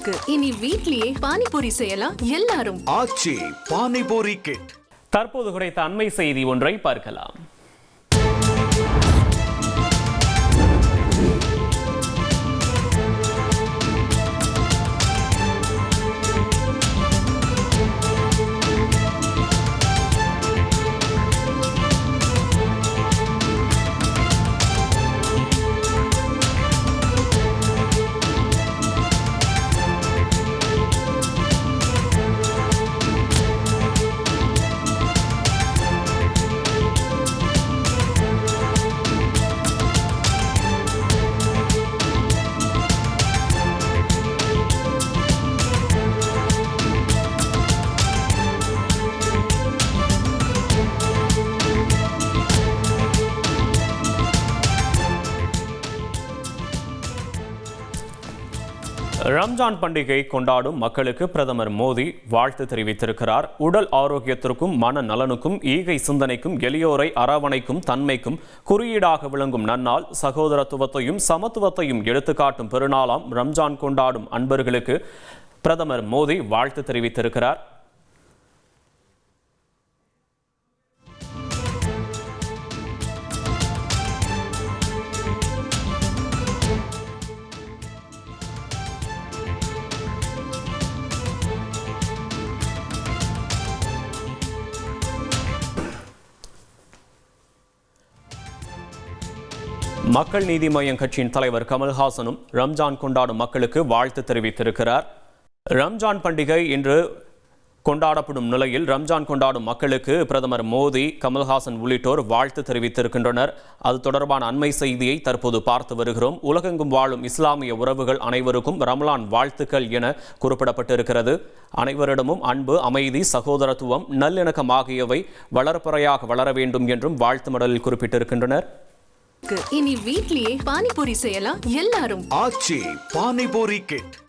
இனி வீட்லயே பானிபூரி செய்யலாம் எல்லாரும். ஆச்சி பானிபூரி கிட். தற்போது கிடைத்த அண்மை செய்தி ஒன்றை பார்க்கலாம். ரம்ஜான் பண்டிகை கொண்டாடும் மக்களுக்கு பிரதமர் மோடி வாழ்த்து தெரிவித்திருக்கிறார். உடல் ஆரோக்கியத்திற்கும் மன நலனுக்கும் ஈகை சிந்தனைக்கும் எளியோரை அரவணைக்கும் தன்மைக்கும் குறியீடாக விளங்கும் நன்னாள், சகோதரத்துவத்தையும் சமத்துவத்தையும் எடுத்துக்காட்டும் பெருநாளாம் ரம்ஜான் கொண்டாடும் அன்பர்களுக்கு பிரதமர் மோடி வாழ்த்து தெரிவித்திருக்கிறார். மக்கள் நீதி மய்யம் கட்சியின் தலைவர் கமல்ஹாசனும் ரம்ஜான் கொண்டாடும் மக்களுக்கு வாழ்த்து தெரிவித்திருக்கிறார். ரம்ஜான் பண்டிகை இன்று கொண்டாடப்படும் நிலையில் ரம்ஜான் கொண்டாடும் மக்களுக்கு பிரதமர் மோடி, கமல்ஹாசன் உள்ளிட்டோர் வாழ்த்து தெரிவித்திருக்கின்றனர். அது தொடர்பான அண்மை செய்தியை தற்போது பார்த்து வருகிறோம். உலகெங்கும் வாழும் இஸ்லாமிய உறவுகள் அனைவருக்கும் ரமலான் வாழ்த்துக்கள் என குறிப்பிடப்பட்டிருக்கிறது. அனைவரிடமும் அன்பு, அமைதி, சகோதரத்துவம், நல்லிணக்கம் ஆகியவை வளர்ப்பறையாக வளர வேண்டும் என்றும் வாழ்த்து மடலில் குறிப்பிட்டிருக்கின்றனர். இனி வீட்லயே பானிபூரி செய்யலாம் எல்லாரும். ஆச்சி பானிபூரி கிட்.